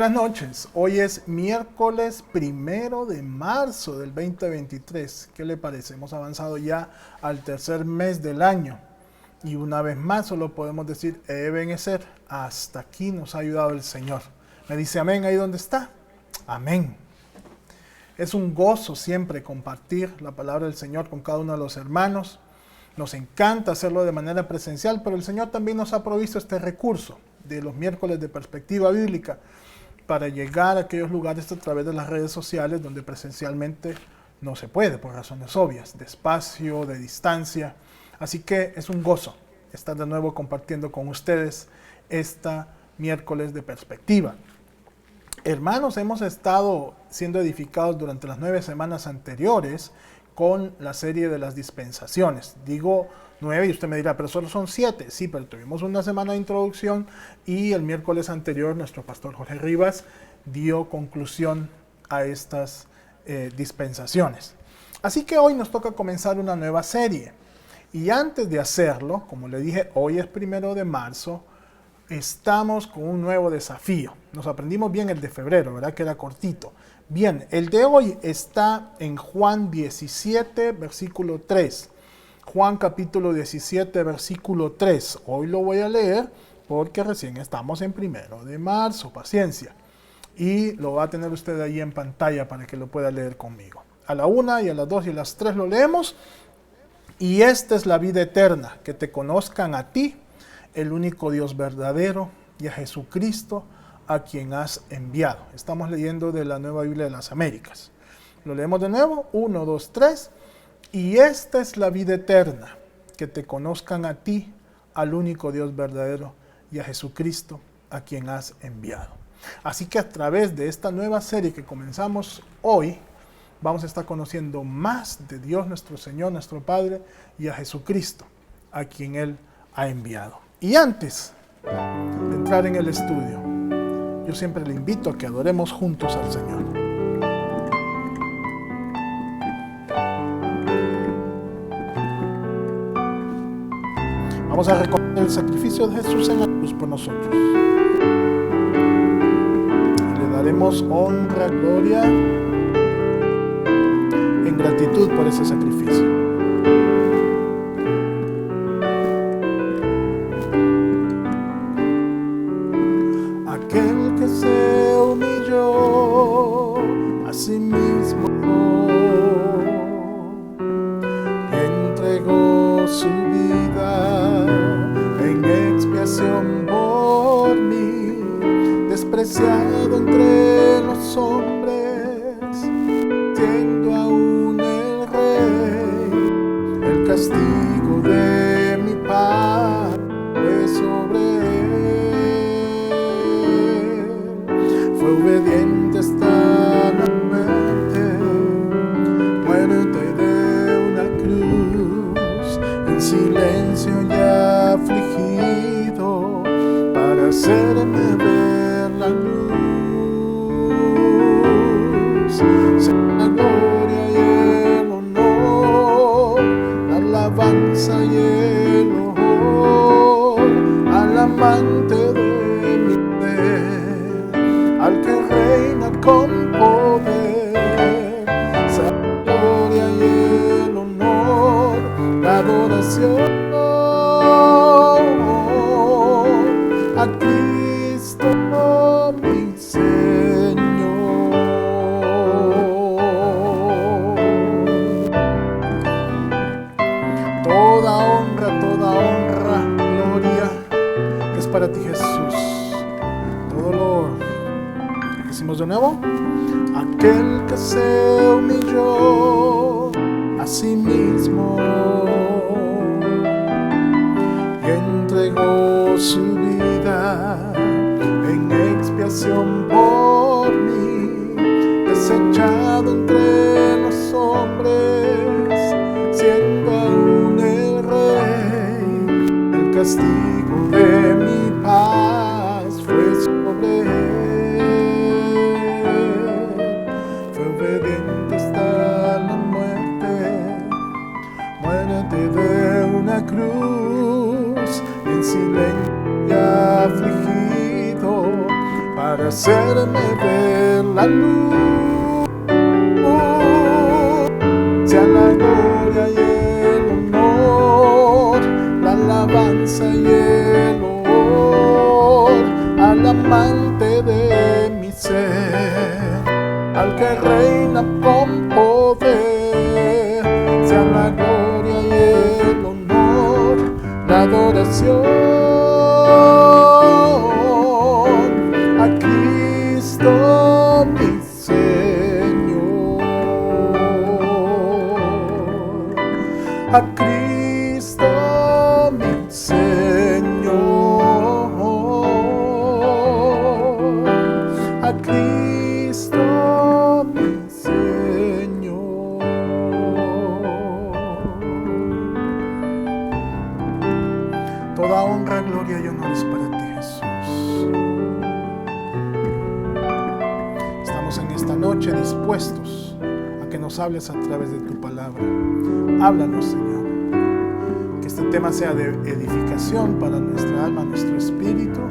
Buenas noches, hoy es miércoles 1 de marzo del 2023. ¿Qué le parece? Hemos avanzado ya al tercer mes del año y una vez más solo podemos decir, Ebenezer, hasta aquí nos ha ayudado el Señor. ¿Me dice amén ahí donde está? Amén. Es un gozo siempre compartir la palabra del Señor con cada uno de los hermanos. Nos encanta hacerlo de manera presencial, pero el Señor también nos ha provisto este recurso de los miércoles de perspectiva bíblica para llegar a aquellos lugares a través de las redes sociales donde presencialmente no se puede por razones obvias, de espacio, de distancia. Así que es un gozo estar de nuevo compartiendo con ustedes esta miércoles de perspectiva. Hermanos, hemos estado siendo edificados durante las 9 semanas anteriores con la serie de las dispensaciones. Digo 9 y usted me dirá, pero solo son 7. Sí, pero tuvimos una semana de introducción y el miércoles anterior nuestro pastor Jorge Rivas dio conclusión a estas dispensaciones. Así que hoy nos toca comenzar una nueva serie. Y antes de hacerlo, como le dije, hoy es 1 de marzo, estamos con un nuevo desafío. Nos aprendimos bien el de febrero, ¿verdad? Que era cortito. Bien, el de hoy está en Juan 17, versículo 3. Juan capítulo 17, versículo 3. Hoy lo voy a leer porque recién estamos en 1 de marzo. Paciencia. Y lo va a tener usted ahí en pantalla para que lo pueda leer conmigo. A la 1 y a las 2 y a las 3 lo leemos. Y esta es la vida eterna, que te conozcan a ti, el único Dios verdadero, y a Jesucristo, a quien has enviado. Estamos leyendo de la Nueva Biblia de las Américas. Lo leemos de nuevo, 1, 2, 3. Y esta es la vida eterna, que te conozcan a ti, al único Dios verdadero, y a Jesucristo, a quien has enviado. Así que a través de esta nueva serie que comenzamos hoy, vamos a estar conociendo más de Dios nuestro Señor, nuestro Padre, y a Jesucristo, a quien Él ha enviado. Y antes de entrar en el estudio, yo siempre le invito a que adoremos juntos al Señor. Vamos a reconocer el sacrificio de Jesús en la cruz por nosotros. Y le daremos honra, gloria, en gratitud por ese sacrificio. Aquel que se humilló a sí mismo y entregó su vida en expiación por mí, despreciado entre los hombres, siendo aún el rey, el castigo de mi paz fue sobre él. Fue obediente hasta la muerte de una cruz, en silencio y afligido, para hacerme ver la luz. Sea la gloria y el honor, la alabanza y el honor al amante de mi ser, al que reina con poder. Sea la gloria y el honor, la adoración a Cristo mi Señor. Toda honra, gloria es para ti, Jesús. Todo lo decimos de nuevo. Aquel que se humilló a sí mismo y entregó su vida en expiación por mí, desechado entre los hombres, siendo aún el rey, el castigo de mi paz fue sobre él. Fue obediente hasta la muerte de una cruz, en silencio afligido, para hacerme ver la luz. Sea la gloria y el honor, la alabanza y el honor al amante de mi ser, al que reina con poder. Sea la gloria y el honor, la adoración a Cristo mi Señor, a Cristo mi Señor, a Cristo mi Señor. Toda honra, gloria y honor es para ti, Jesús. Estamos en esta noche dispuestos a que nos hables a través de tu palabra. Háblanos, Señor. Que este tema sea de edificación para nuestra alma, nuestro espíritu.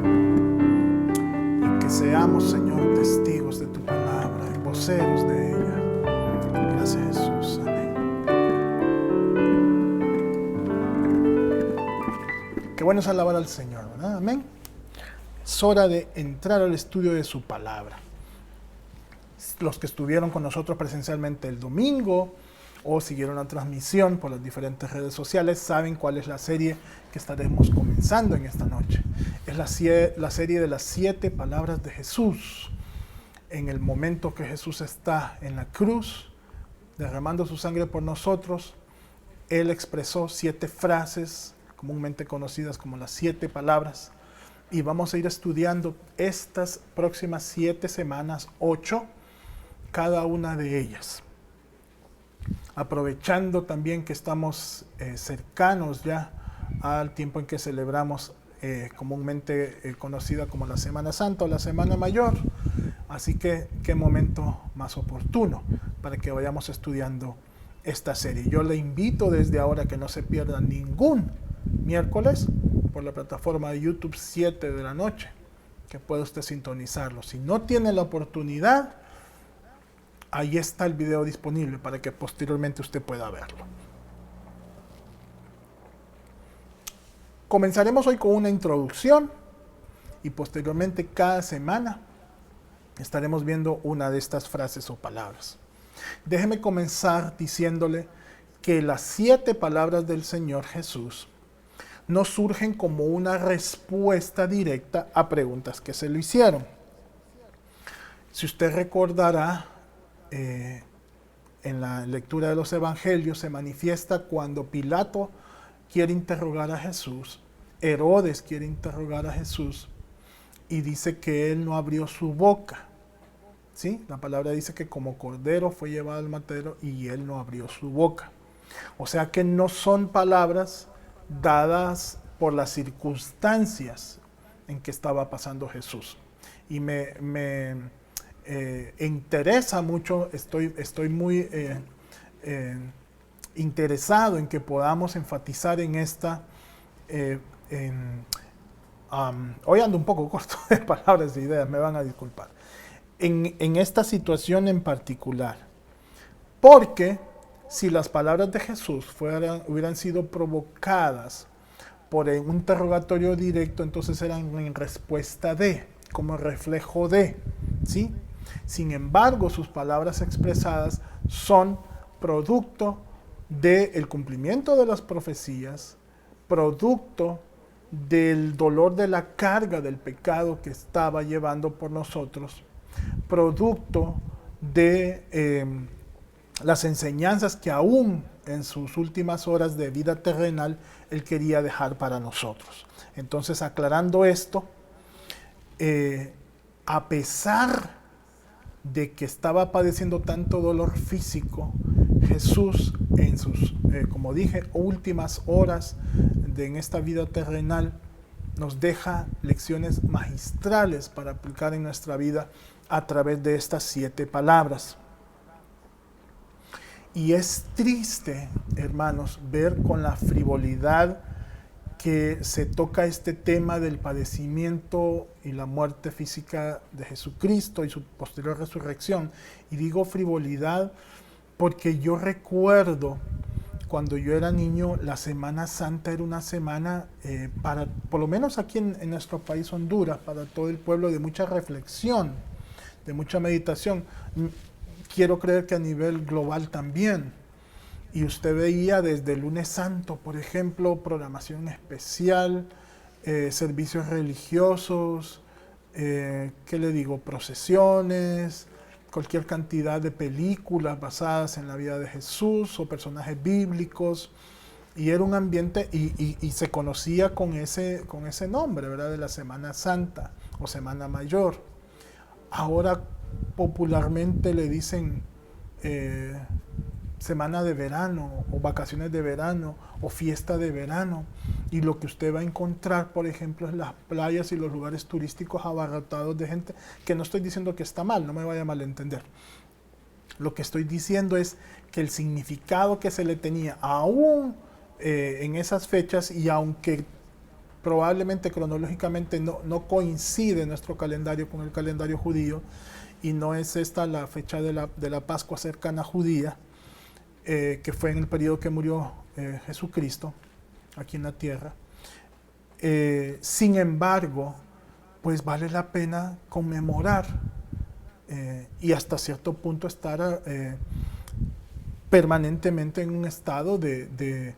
Y que seamos, Señor, testigos de tu palabra y voceros de ella. Gracias, Jesús. Amén. Qué bueno es alabar al Señor, ¿verdad? Amén. Es hora de entrar al estudio de su palabra. Los que estuvieron con nosotros presencialmente el domingo o siguieron la transmisión por las diferentes redes sociales saben cuál es la serie que estaremos comenzando en esta noche. Es la serie de las 7 palabras de Jesús. En el momento que Jesús está en la cruz, derramando su sangre por nosotros, Él expresó 7 frases comúnmente conocidas como las 7 palabras, y vamos a ir estudiando estas próximas 7 semanas, 8, cada una de ellas. Aprovechando también que estamos cercanos ya al tiempo en que celebramos comúnmente conocida como la Semana Santa o la Semana Mayor, así que qué momento más oportuno para que vayamos estudiando esta serie. Yo le invito desde ahora que no se pierda ningún miércoles por la plataforma de YouTube 7 de la noche, que puede usted sintonizarlo. Si no tiene la oportunidad, ahí está el video disponible para que posteriormente usted pueda verlo. Comenzaremos hoy con una introducción y posteriormente cada semana estaremos viendo una de estas frases o palabras. Déjeme comenzar diciéndole que las 7 palabras del Señor Jesús no surgen como una respuesta directa a preguntas que se le hicieron. Si usted recordará, en la lectura de los evangelios se manifiesta cuando Pilato quiere interrogar a Jesús, Herodes quiere interrogar a Jesús y dice que él no abrió su boca. ¿Sí? La palabra dice que como cordero fue llevado al matadero y él no abrió su boca. O sea que no son palabras dadas por las circunstancias en que estaba pasando Jesús. Y me interesa mucho, estoy muy interesado en que podamos enfatizar en esta, hoy ando un poco corto de palabras e ideas, me van a disculpar, en esta situación en particular, porque si las palabras de Jesús hubieran sido provocadas por un interrogatorio directo, entonces eran en respuesta de, como reflejo de, ¿sí? Sin embargo, sus palabras expresadas son producto del cumplimiento de las profecías, producto del dolor de la carga del pecado que estaba llevando por nosotros, producto de las enseñanzas que aún en sus últimas horas de vida terrenal Él quería dejar para nosotros. Entonces, aclarando esto, a pesar de que estaba padeciendo tanto dolor físico, Jesús en sus, como dije, últimas horas en esta vida terrenal, nos deja lecciones magistrales para aplicar en nuestra vida a través de estas 7 palabras. Y es triste, hermanos, ver con la frivolidad que se toca este tema del padecimiento y la muerte física de Jesucristo y su posterior resurrección. Y digo frivolidad porque yo recuerdo cuando yo era niño, la Semana Santa era una semana para, por lo menos aquí en nuestro país Honduras, para todo el pueblo, de mucha reflexión, de mucha meditación. Quiero creer que a nivel global también. Y usted veía desde el lunes santo, por ejemplo, programación especial, servicios religiosos, ¿qué le digo? Procesiones, cualquier cantidad de películas basadas en la vida de Jesús o personajes bíblicos. Y era un ambiente, y se conocía con ese nombre, ¿verdad? De la Semana Santa o Semana Mayor. Ahora popularmente le dicen semana de verano o vacaciones de verano o fiesta de verano, y lo que usted va a encontrar, por ejemplo, es las playas y los lugares turísticos abarrotados de gente, que no estoy diciendo que está mal, no me vaya a malentender. Lo que estoy diciendo es que el significado que se le tenía aún en esas fechas, y aunque probablemente cronológicamente no coincide nuestro calendario con el calendario judío, y no es esta la fecha de la Pascua cercana judía, que fue en el periodo que murió Jesucristo aquí en la tierra. Sin embargo, pues vale la pena conmemorar y hasta cierto punto estar permanentemente en un estado de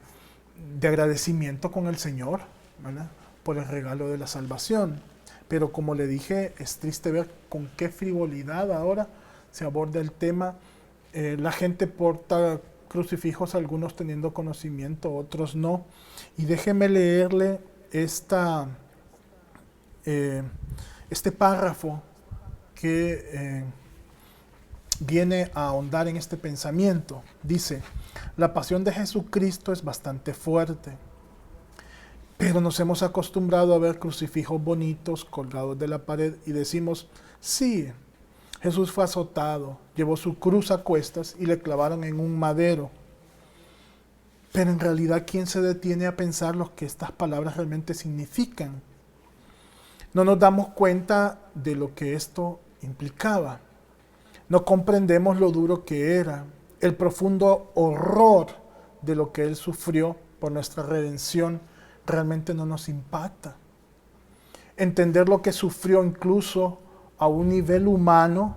agradecimiento con el Señor, ¿verdad? Por el regalo de la salvación. Pero como le dije, es triste ver con qué frivolidad ahora se aborda el tema. La gente porta crucifijos, algunos teniendo conocimiento, otros no. Y déjeme leerle este párrafo que viene a ahondar en este pensamiento. Dice: la pasión de Jesucristo es bastante fuerte, pero nos hemos acostumbrado a ver crucifijos bonitos colgados de la pared y decimos, sí, Jesús fue azotado, llevó su cruz a cuestas y le clavaron en un madero. Pero en realidad, ¿quién se detiene a pensar lo que estas palabras realmente significan? No nos damos cuenta de lo que esto implicaba. No comprendemos lo duro que era, el profundo horror de lo que Él sufrió por nuestra redención realmente no nos impacta. Entender lo que sufrió incluso a un nivel humano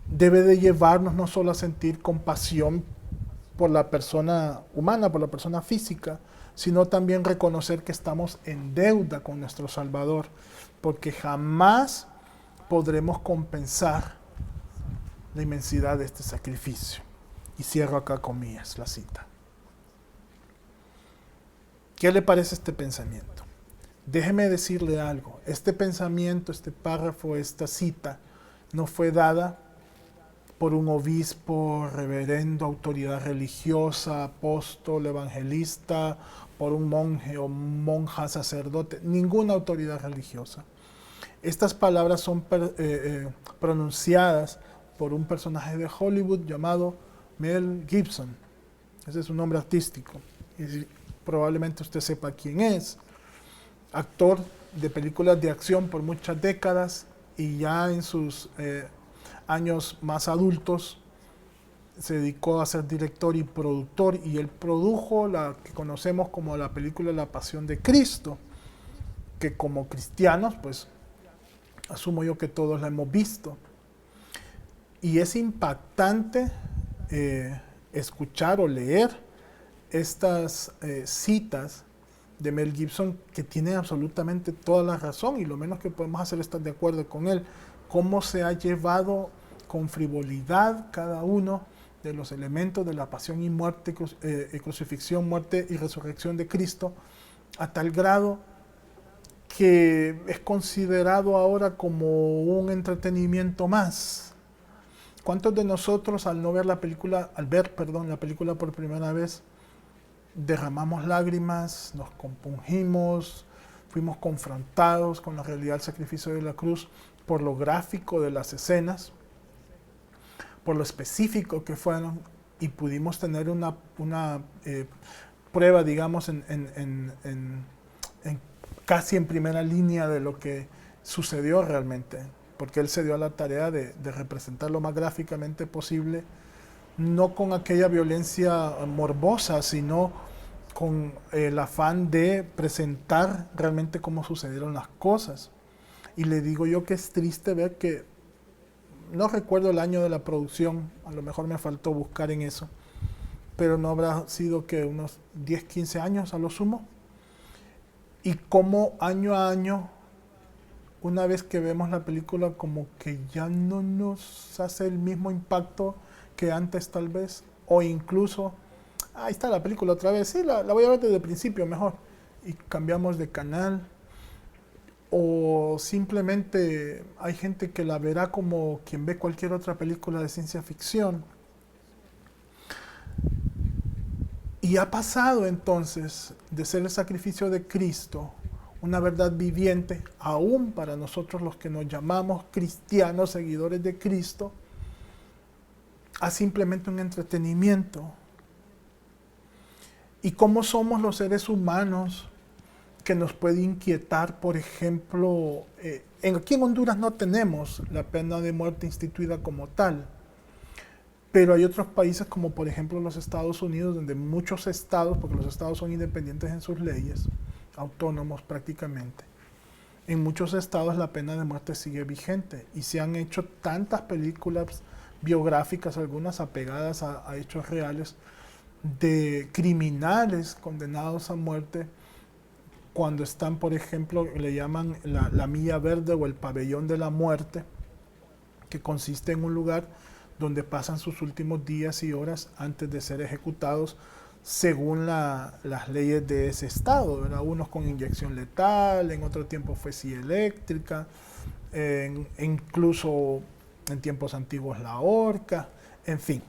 debe de llevarnos no solo a sentir compasión por la persona humana, por la persona física, sino también reconocer que estamos en deuda con nuestro Salvador, porque jamás podremos compensar la inmensidad de este sacrificio. Y cierro acá comillas la cita. ¿Qué le parece este pensamiento? Déjeme decirle algo. Este pensamiento, este párrafo, esta cita, no fue dada por un obispo, reverendo, autoridad religiosa, apóstol, evangelista, por un monje o monja, sacerdote, ninguna autoridad religiosa. Estas palabras son pronunciadas por un personaje de Hollywood llamado Mel Gibson. Ese es su nombre artístico. Y probablemente usted sepa quién es. Actor de películas de acción por muchas décadas, y ya en sus años más adultos se dedicó a ser director y productor, y él produjo la que conocemos como la película La Pasión de Cristo, que como cristianos, pues asumo yo que todos la hemos visto. Y es impactante escuchar o leer estas citas de Mel Gibson, que tiene absolutamente toda la razón, y lo menos que podemos hacer es estar de acuerdo con él. Cómo se ha llevado con frivolidad cada uno de los elementos de la pasión y muerte, crucifixión, muerte y resurrección de Cristo, a tal grado que es considerado ahora como un entretenimiento más. ¿Cuántos de nosotros al ver la película por primera vez, derramamos lágrimas, nos compungimos, fuimos confrontados con la realidad del sacrificio de la cruz, por lo gráfico de las escenas, por lo específico que fueron, y pudimos tener una prueba, digamos, en casi en primera línea de lo que sucedió realmente, porque él se dio a la tarea de representar lo más gráficamente posible, no con aquella violencia morbosa, sino con el afán de presentar realmente cómo sucedieron las cosas. Y le digo yo que es triste ver que, no recuerdo el año de la producción, a lo mejor me faltó buscar en eso, pero no habrá sido que unos 10, 15 años a lo sumo. Y como año a año, una vez que vemos la película, como que ya no nos hace el mismo impacto que antes tal vez, o incluso, ahí está la película otra vez, sí, la voy a ver desde el principio mejor, y cambiamos de canal, o simplemente hay gente que la verá como quien ve cualquier otra película de ciencia ficción. Y ha pasado entonces de ser el sacrificio de Cristo una verdad viviente, aún para nosotros los que nos llamamos cristianos, seguidores de Cristo, a simplemente un entretenimiento. ¿Y cómo somos los seres humanos que nos puede inquietar, por ejemplo, aquí en Honduras no tenemos la pena de muerte instituida como tal, pero hay otros países como por ejemplo los Estados Unidos, donde muchos estados, porque los estados son independientes en sus leyes, autónomos prácticamente, en muchos estados la pena de muerte sigue vigente y se han hecho tantas películas biográficas, algunas apegadas a hechos reales, de criminales condenados a muerte cuando están, por ejemplo, le llaman la milla verde o el pabellón de la muerte, que consiste en un lugar donde pasan sus últimos días y horas antes de ser ejecutados según las leyes de ese estado, ¿verdad? Unos con inyección letal, en otro tiempo fue silla eléctrica, incluso en tiempos antiguos la horca, en fin.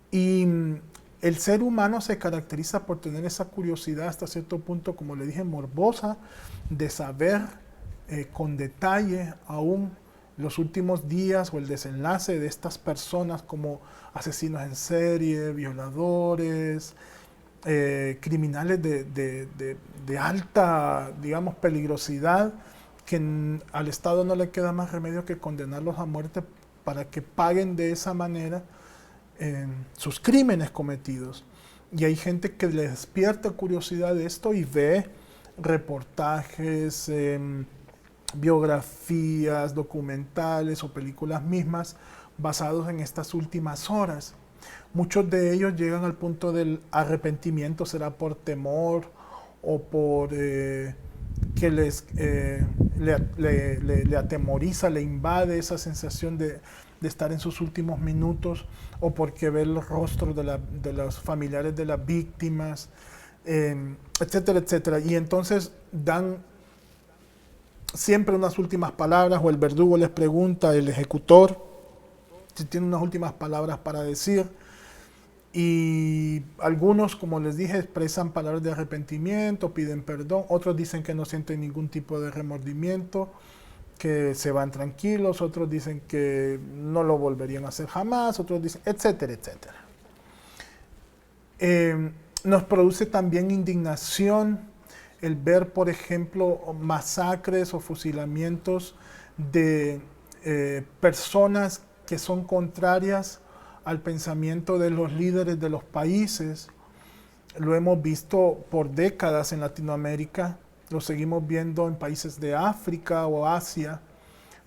Y el ser humano se caracteriza por tener esa curiosidad hasta cierto punto, como le dije, morbosa, de saber con detalle aún los últimos días o el desenlace de estas personas como asesinos en serie, violadores, criminales de alta, digamos, peligrosidad, que al Estado no le queda más remedio que condenarlos a muerte para que paguen de esa manera sus crímenes cometidos. Y hay gente que le despierta curiosidad de esto y ve reportajes, biografías, documentales o películas mismas basados en estas últimas horas. Muchos de ellos llegan al punto del arrepentimiento, será por temor o por que le atemoriza, le invade esa sensación de estar en sus últimos minutos, o porque ve los rostros de los familiares de las víctimas, etcétera, etcétera. Y entonces dan siempre unas últimas palabras, o el verdugo les pregunta, el ejecutor, si tiene unas últimas palabras para decir. Y algunos, como les dije, expresan palabras de arrepentimiento, piden perdón, otros dicen que no sienten ningún tipo de remordimiento, que se van tranquilos, otros dicen que no lo volverían a hacer jamás, otros dicen, etcétera, etcétera. Nos produce también indignación el ver, por ejemplo, masacres o fusilamientos de personas que son contrarias al pensamiento de los líderes de los países. Lo hemos visto por décadas en Latinoamérica, lo seguimos viendo en países de África o Asia,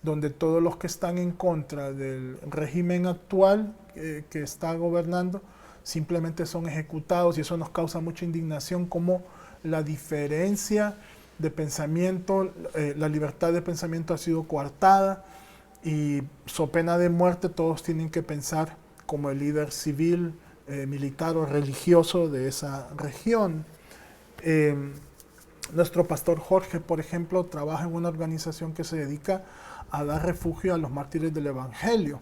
donde todos los que están en contra del régimen actual que está gobernando simplemente son ejecutados, y eso nos causa mucha indignación, como la diferencia de pensamiento, la libertad de pensamiento ha sido coartada, y so pena de muerte todos tienen que pensar como el líder civil, militar o religioso de esa región. Nuestro pastor Jorge, por ejemplo, trabaja en una organización que se dedica a dar refugio a los mártires del Evangelio.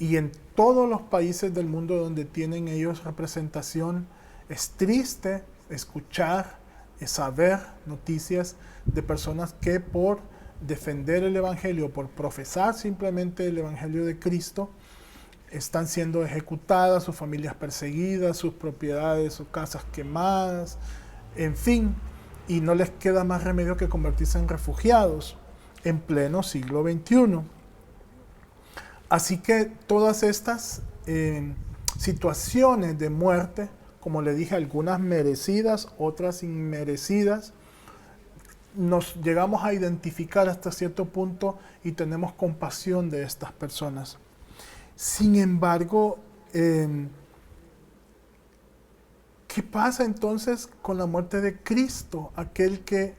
Y en todos los países del mundo donde tienen ellos representación, es triste escuchar, saber noticias de personas que por defender el Evangelio, por profesar simplemente el Evangelio de Cristo, están siendo ejecutadas, sus familias perseguidas, sus propiedades o casas quemadas, en fin, y no les queda más remedio que convertirse en refugiados en pleno siglo XXI. Así que todas estas situaciones de muerte, como le dije, algunas merecidas, otras inmerecidas, nos llegamos a identificar hasta cierto punto y tenemos compasión de estas personas. Sin embargo, ¿qué pasa entonces con la muerte de Cristo? Aquel que,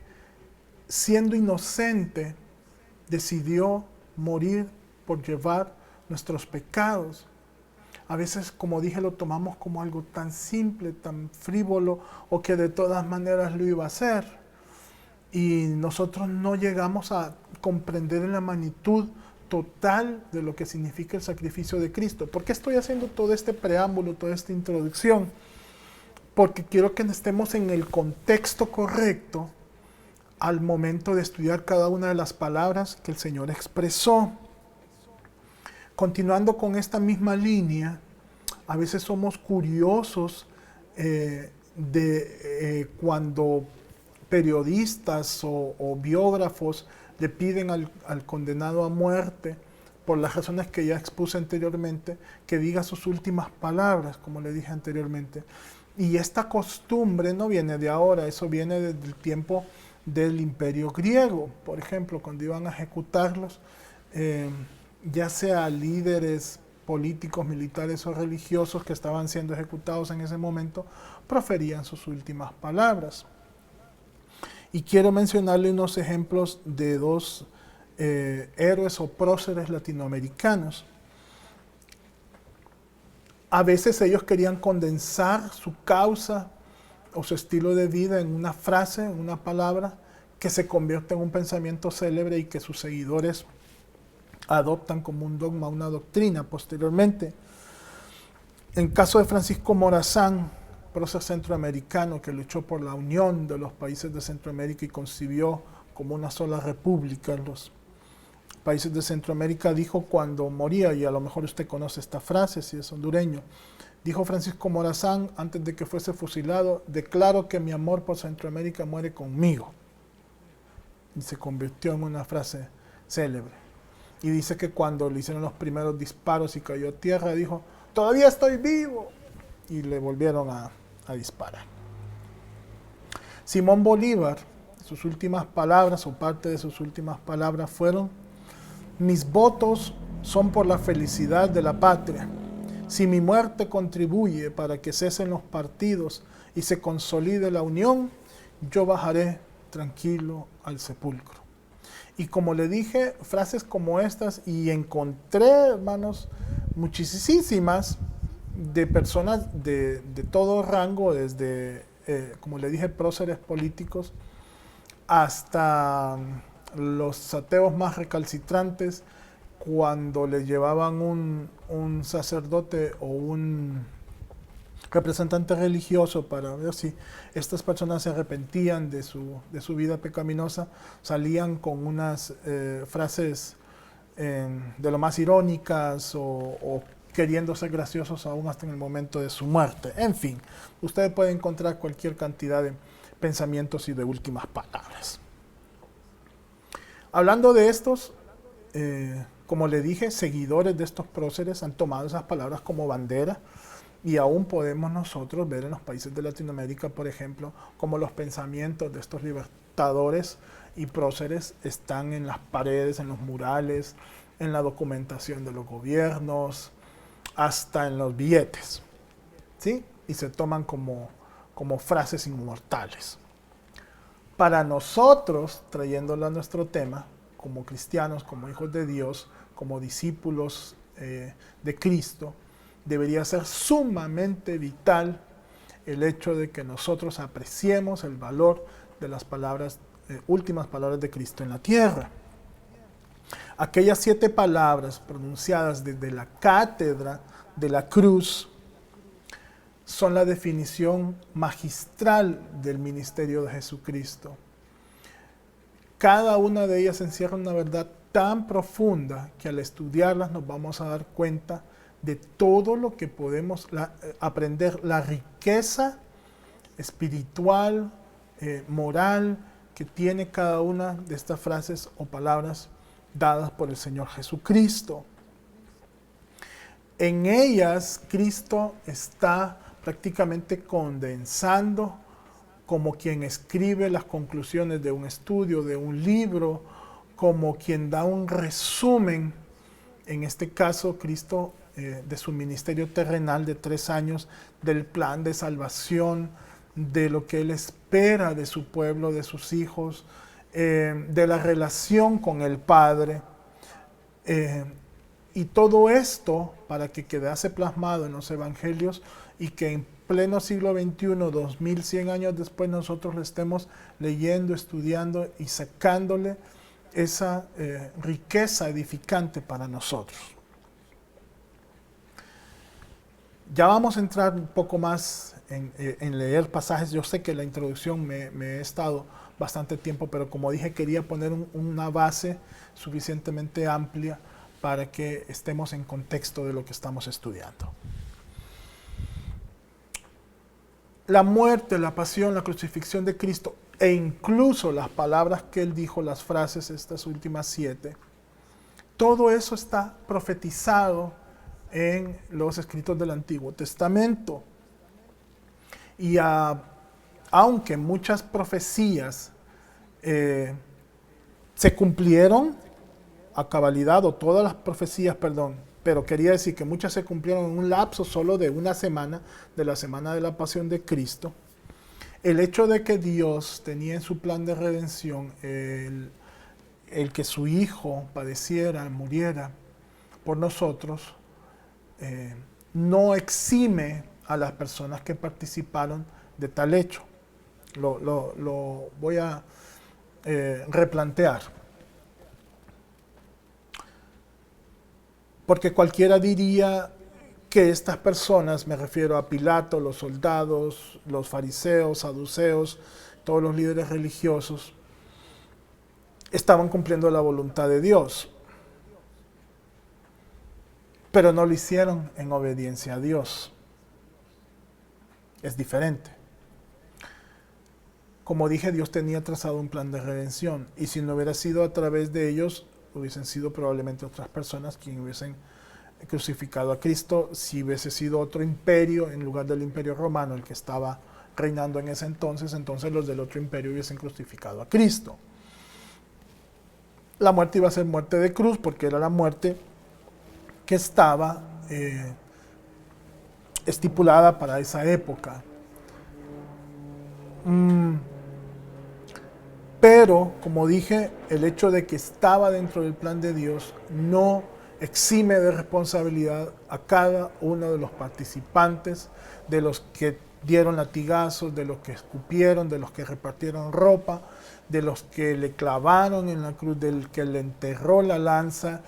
siendo inocente, decidió morir por llevar nuestros pecados. A veces, como dije, lo tomamos como algo tan simple, tan frívolo, o que de todas maneras lo iba a hacer. Y nosotros no llegamos a comprender en la magnitud total de lo que significa el sacrificio de Cristo. ¿Por qué estoy haciendo todo este preámbulo, toda esta introducción? Porque quiero que estemos en el contexto correcto al momento de estudiar cada una de las palabras que el Señor expresó. Continuando con esta misma línea, a veces somos curiosos cuando periodistas o biógrafos le piden al condenado a muerte, por las razones que ya expuse anteriormente, que diga sus últimas palabras, como le dije anteriormente. Y esta costumbre no viene de ahora, eso viene desde el tiempo del Imperio griego. Por ejemplo, cuando iban a ejecutarlos, ya sea líderes políticos, militares o religiosos que estaban siendo ejecutados en ese momento, proferían sus últimas palabras. Y quiero mencionarle unos ejemplos de dos héroes o próceres latinoamericanos. A veces ellos querían condensar su causa o su estilo de vida en una frase, en una palabra, que se convierte en un pensamiento célebre y que sus seguidores adoptan como un dogma, una doctrina posteriormente. En caso de Francisco Morazán, prócer centroamericano que luchó por la unión de los países de Centroamérica y concibió como una sola república los países de Centroamérica, dijo cuando moría, y a lo mejor usted conoce esta frase si es hondureño, dijo Francisco Morazán antes de que fuese fusilado: declaro que mi amor por Centroamérica muere conmigo. Y se convirtió en una frase célebre. Y dice que cuando le hicieron los primeros disparos y cayó a tierra, dijo: todavía estoy vivo. Y le volvieron a disparar. Simón Bolívar, sus últimas palabras o parte de sus últimas palabras fueron: mis votos son por la felicidad de la patria. Si mi muerte contribuye para que cesen los partidos y se consolide la unión, yo bajaré tranquilo al sepulcro. Y como le dije, frases como estas, y encontré, hermanos, muchísimas de personas de todo rango, desde, como le dije, próceres políticos, hasta los ateos más recalcitrantes, cuando le llevaban un sacerdote o un representante religioso para ver si estas personas se arrepentían de su vida pecaminosa, salían con unas frases de lo más irónicas o queriendo ser graciosos aún hasta en el momento de su muerte. En fin, usted puede encontrar cualquier cantidad de pensamientos y de últimas palabras. Hablando de estos, como le dije, seguidores de estos próceres han tomado esas palabras como bandera, y aún podemos nosotros ver en los países de Latinoamérica, por ejemplo, como los pensamientos de estos libertadores y próceres están en las paredes, en los murales, en la documentación de los gobiernos, hasta en los billetes, ¿sí? Y se toman como frases inmortales. Para nosotros, trayéndolo a nuestro tema, como cristianos, como hijos de Dios, como discípulos de Cristo, debería ser sumamente vital el hecho de que nosotros apreciemos el valor de las palabras, últimas palabras de Cristo en la tierra. Aquellas 7 palabras pronunciadas desde la cátedra de la cruz son la definición magistral del ministerio de Jesucristo. Cada una de ellas encierra una verdad tan profunda que al estudiarlas nos vamos a dar cuenta de todo lo que podemos aprender, la riqueza espiritual, moral, que tiene cada una de estas frases o palabras dadas por el Señor Jesucristo. En ellas, Cristo está prácticamente condensando, como quien escribe las conclusiones de un estudio, de un libro, como quien da un resumen, en este caso Cristo, de su ministerio terrenal de 3 años, del plan de salvación, de lo que Él espera de su pueblo, de sus hijos, de la relación con el Padre. Y todo esto para que quedase plasmado en los evangelios y que en pleno siglo XXI, 2100 años después, nosotros lo estemos leyendo, estudiando y sacándole esa riqueza edificante para nosotros. Ya vamos a entrar un poco más en leer pasajes. Yo sé que la introducción me he estado bastante tiempo, pero como dije, quería poner una base suficientemente amplia para que estemos en contexto de lo que estamos estudiando. La muerte, la pasión, la crucifixión de Cristo e incluso las palabras que Él dijo, las frases, estas últimas 7, todo eso está profetizado en los escritos del Antiguo Testamento. Y aunque muchas profecías se cumplieron a cabalidad, o todas las profecías, perdón, pero quería decir que muchas se cumplieron en un lapso solo de una semana, de la semana de la pasión de Cristo, el hecho de que Dios tenía en su plan de redención el que su Hijo padeciera, muriera por nosotros, no exime a las personas que participaron de tal hecho. Lo voy a replantear. Porque cualquiera diría que estas personas, me refiero a Pilato, los soldados, los fariseos, saduceos, todos los líderes religiosos, estaban cumpliendo la voluntad de Dios. Pero no lo hicieron en obediencia a Dios. Es diferente. Como dije, Dios tenía trazado un plan de redención, y si no hubiera sido a través de ellos, hubiesen sido probablemente otras personas quienes hubiesen crucificado a Cristo. Si hubiese sido otro imperio en lugar del imperio romano el que estaba reinando en ese entonces los del otro imperio hubiesen crucificado a Cristo. La muerte iba a ser muerte de cruz, porque era la muerte que estaba estipulada para esa época. Pero, como dije, el hecho de que estaba dentro del plan de Dios no exime de responsabilidad a cada uno de los participantes, de los que dieron latigazos, de los que escupieron, de los que repartieron ropa, de los que le clavaron en la cruz, del que le enterró la lanza,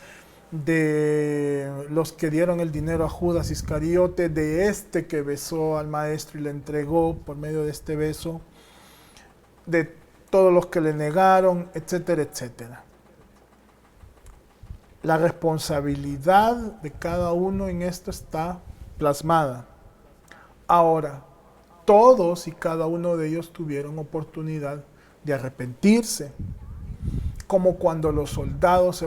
de los que dieron el dinero a Judas Iscariote, de este que besó al maestro y le entregó por medio de este beso, de todos los que le negaron, etcétera, etcétera. La responsabilidad de cada uno en esto está plasmada. Ahora, todos y cada uno de ellos tuvieron oportunidad de arrepentirse, como cuando los soldados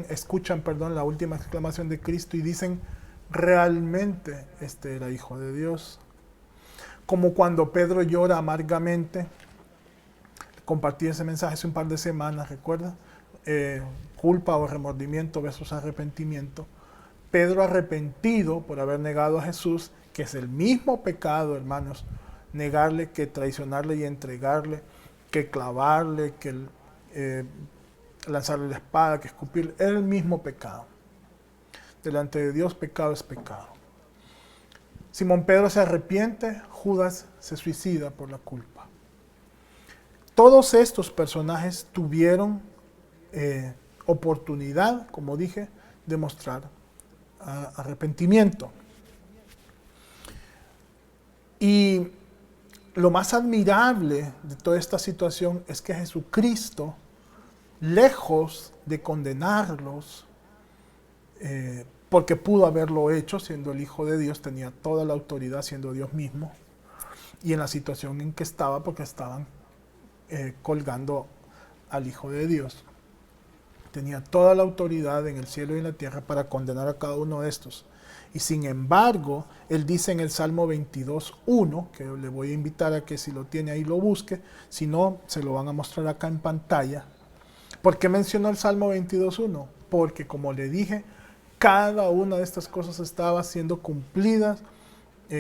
escuchan la última exclamación de Cristo y dicen, realmente este era Hijo de Dios. Como cuando Pedro llora amargamente. Compartí ese mensaje hace un par de semanas, ¿recuerda? Culpa o remordimiento versus arrepentimiento. Pedro arrepentido por haber negado a Jesús, que es el mismo pecado, hermanos, negarle, que traicionarle y entregarle, que clavarle, que lanzarle la espada, que escupirle, es el mismo pecado. Delante de Dios, pecado es pecado. Simón Pedro se arrepiente, Judas se suicida por la culpa. Todos estos personajes tuvieron oportunidad, como dije, de mostrar arrepentimiento. Y lo más admirable de toda esta situación es que Jesucristo, lejos de condenarlos porque pudo haberlo hecho siendo el Hijo de Dios, tenía toda la autoridad siendo Dios mismo, y en la situación en que estaba, porque estaban colgando al Hijo de Dios. Tenía toda la autoridad en el cielo y en la tierra para condenar a cada uno de estos. Y sin embargo, él dice en el Salmo 22.1, que le voy a invitar a que si lo tiene ahí lo busque, si no, se lo van a mostrar acá en pantalla. ¿Por qué mencionó el Salmo 22.1? Porque como le dije, cada una de estas cosas estaba siendo cumplidas,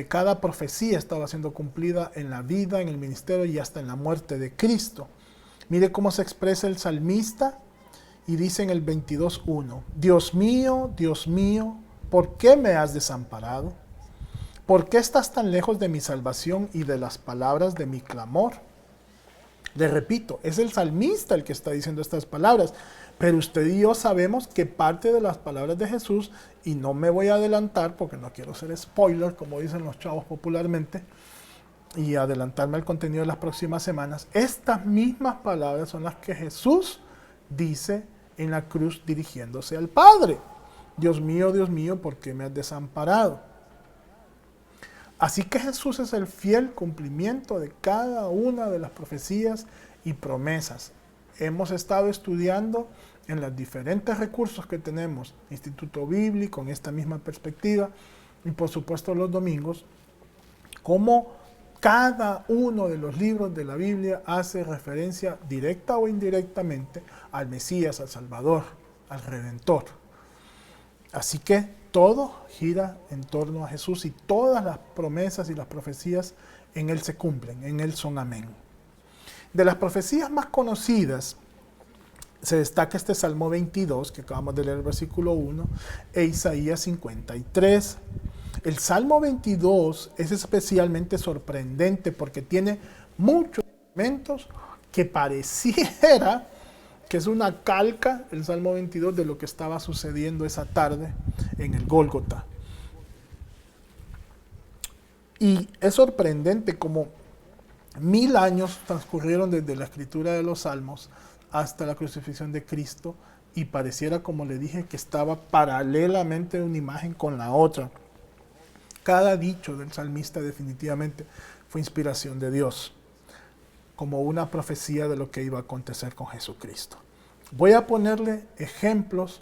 cada profecía estaba siendo cumplida en la vida, en el ministerio y hasta en la muerte de Cristo. Mire cómo se expresa el salmista y dice en el 22.1, Dios mío, ¿por qué me has desamparado? ¿Por qué estás tan lejos de mi salvación y de las palabras de mi clamor? Le repito, es el salmista el que está diciendo estas palabras, pero usted y yo sabemos que parte de las palabras de Jesús, y no me voy a adelantar porque no quiero ser spoiler, como dicen los chavos popularmente, y adelantarme al contenido de las próximas semanas, estas mismas palabras son las que Jesús dice en la cruz dirigiéndose al Padre. Dios mío, ¿por qué me has desamparado? Así que Jesús es el fiel cumplimiento de cada una de las profecías y promesas. Hemos estado estudiando en los diferentes recursos que tenemos, Instituto Bíblico, en esta misma perspectiva, y por supuesto los domingos, cómo cada uno de los libros de la Biblia hace referencia directa o indirectamente al Mesías, al Salvador, al Redentor. Así que todo gira en torno a Jesús y todas las promesas y las profecías en Él se cumplen, en Él son amén. De las profecías más conocidas se destaca este Salmo 22, que acabamos de leer el versículo 1, e Isaías 53. El Salmo 22 es especialmente sorprendente porque tiene muchos elementos que pareciera que es una calca, el Salmo 22, de lo que estaba sucediendo esa tarde en el Gólgota. Y es sorprendente como 1000 años transcurrieron desde la escritura de los Salmos hasta la crucifixión de Cristo, y pareciera, como le dije, que estaba paralelamente una imagen con la otra. Cada dicho del salmista definitivamente fue inspiración de Dios, como una profecía de lo que iba a acontecer con Jesucristo. Voy a ponerle ejemplos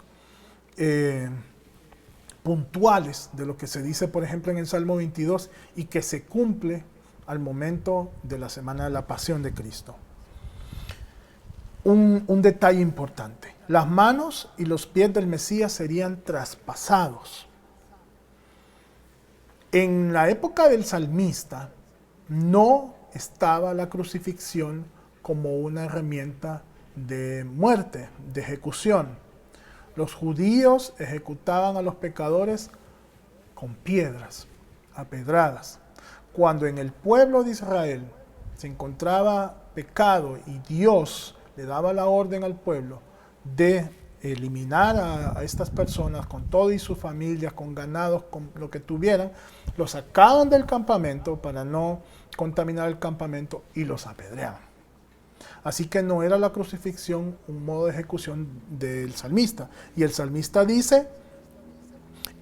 puntuales de lo que se dice, por ejemplo, en el Salmo 22 y que se cumple al momento de la Semana de la Pasión de Cristo. Un detalle importante: las manos y los pies del Mesías serían traspasados. En la época del salmista no estaba la crucifixión como una herramienta de muerte, de ejecución. Los judíos ejecutaban a los pecadores con piedras, a pedradas. Cuando en el pueblo de Israel se encontraba pecado y Dios le daba la orden al pueblo de eliminar a estas personas con todo y su familia, con ganados, con lo que tuvieran, los sacaban del campamento para no contaminar el campamento y los apedreaban. Así que no era la crucifixión un modo de ejecución del salmista. Y el salmista dice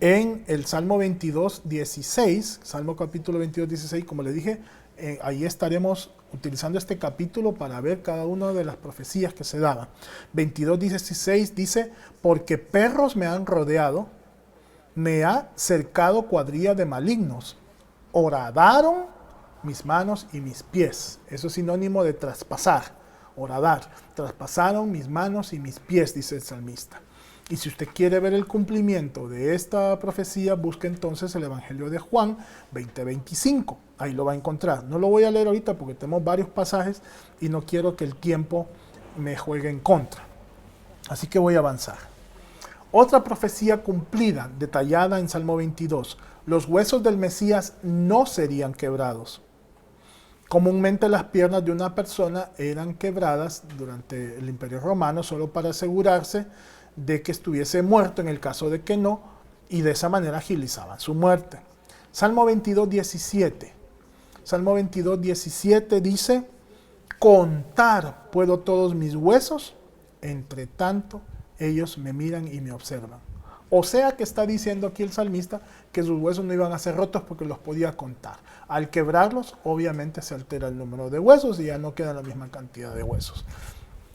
en el Salmo 22, 16, Salmo capítulo 22, 16, como le dije, ahí estaremos utilizando este capítulo para ver cada una de las profecías que se daban. 22, 16 dice: porque perros me han rodeado, me ha cercado cuadrilla de malignos, horadaron mis manos y mis pies. Eso es sinónimo de traspasar, horadar. Traspasaron mis manos y mis pies, dice el salmista. Y si usted quiere ver el cumplimiento de esta profecía, busque entonces el Evangelio de Juan 20:25. Ahí lo va a encontrar. No lo voy a leer ahorita porque tenemos varios pasajes y no quiero que el tiempo me juegue en contra. Así que voy a avanzar. Otra profecía cumplida, detallada en Salmo 22. Los huesos del Mesías no serían quebrados. Comúnmente las piernas de una persona eran quebradas durante el Imperio Romano solo para asegurarse de que estuviese muerto en el caso de que no, y de esa manera agilizaban su muerte. Salmo 22, 17. Salmo 22, 17 dice: contar puedo todos mis huesos, entre tanto ellos me miran y me observan. O sea que está diciendo aquí el salmista que sus huesos no iban a ser rotos porque los podía contar. Al quebrarlos, obviamente se altera el número de huesos y ya no queda la misma cantidad de huesos.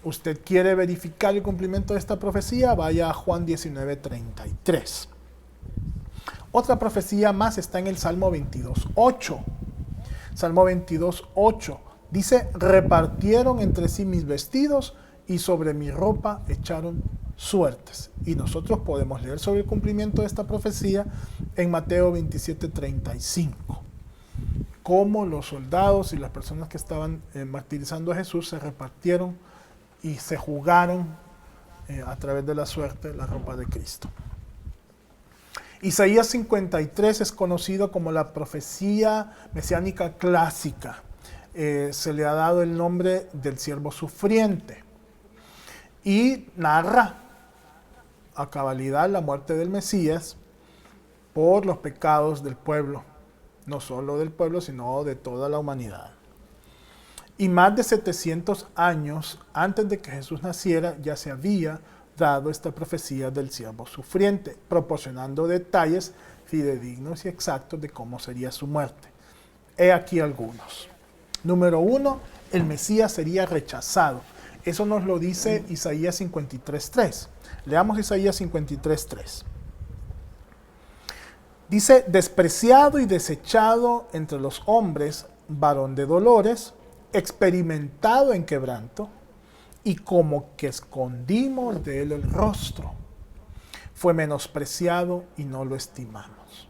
¿Usted quiere verificar el cumplimiento de esta profecía? Vaya a Juan 19:33. Otra profecía más está en el Salmo 22:8. Salmo 22:8 dice: repartieron entre sí mis vestidos y sobre mi ropa echaron suertes. Y nosotros podemos leer sobre el cumplimiento de esta profecía en Mateo 27:35. Cómo los soldados y las personas que estaban martirizando a Jesús se repartieron y se jugaron a través de la suerte la ropa de Cristo. Isaías 53 es conocido como la profecía mesiánica clásica. Se le ha dado el nombre del siervo sufriente y narra a cabalidad la muerte del Mesías por los pecados del pueblo, no solo del pueblo, sino de toda la humanidad. Y más de 700 años antes de que Jesús naciera ya se había dado esta profecía del siervo sufriente, proporcionando detalles fidedignos y exactos de cómo sería su muerte. He aquí algunos. Número 1, el Mesías sería rechazado. Eso nos lo dice Isaías 53:3. Leamos Isaías 53:3. Dice: despreciado y desechado entre los hombres, varón de dolores, experimentado en quebranto, y como que escondimos de él el rostro. Fue menospreciado y no lo estimamos.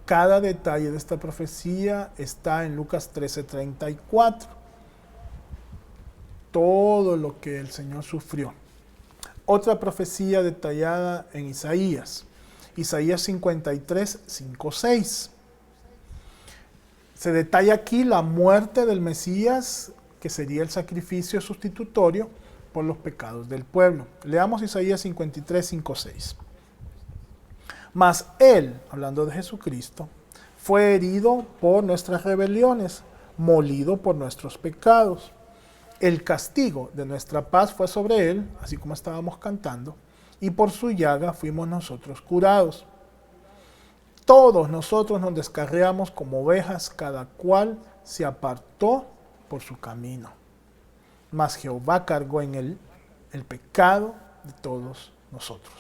Cada detalle de esta profecía está en Lucas 13:34. Todo lo que el Señor sufrió. Otra profecía detallada en Isaías 53:5-6. Se detalla aquí la muerte del Mesías, que sería el sacrificio sustitutorio por los pecados del pueblo. Leamos Isaías 53:5-6. Mas él, hablando de Jesucristo, fue herido por nuestras rebeliones, molido por nuestros pecados. El castigo de nuestra paz fue sobre él, así como estábamos cantando, y por su llaga fuimos nosotros curados. Todos nosotros nos descarriamos como ovejas, cada cual se apartó por su camino. Mas Jehová cargó en él el pecado de todos nosotros.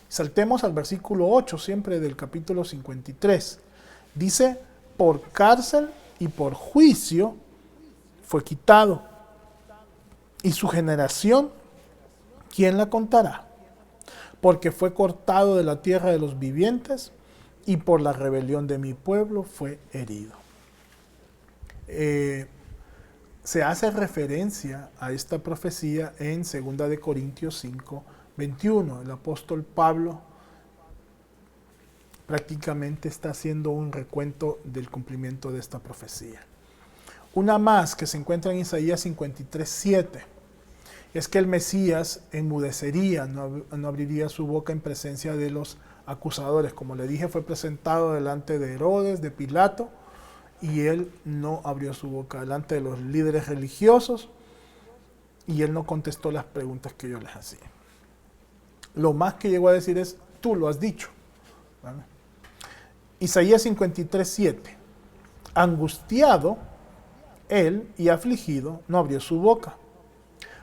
Saltemos al versículo 8, siempre del capítulo 53. Dice: por cárcel y por juicio fue quitado. Y su generación, ¿quién la contará? Porque fue cortado de la tierra de los vivientes, y por la rebelión de mi pueblo fue herido. Se hace referencia a esta profecía en 2 de Corintios 5:21. El apóstol Pablo prácticamente está haciendo un recuento del cumplimiento de esta profecía. Una más que se encuentra en Isaías 53:7. Es que el Mesías enmudecería, no abriría su boca en presencia de los acusadores. Como le dije, fue presentado delante de Herodes, de Pilato, y él no abrió su boca delante de los líderes religiosos, y él no contestó las preguntas que yo les hacía. Lo más que llegó a decir es: tú lo has dicho. ¿Vale? Isaías 53:7. Angustiado él y afligido, no abrió su boca.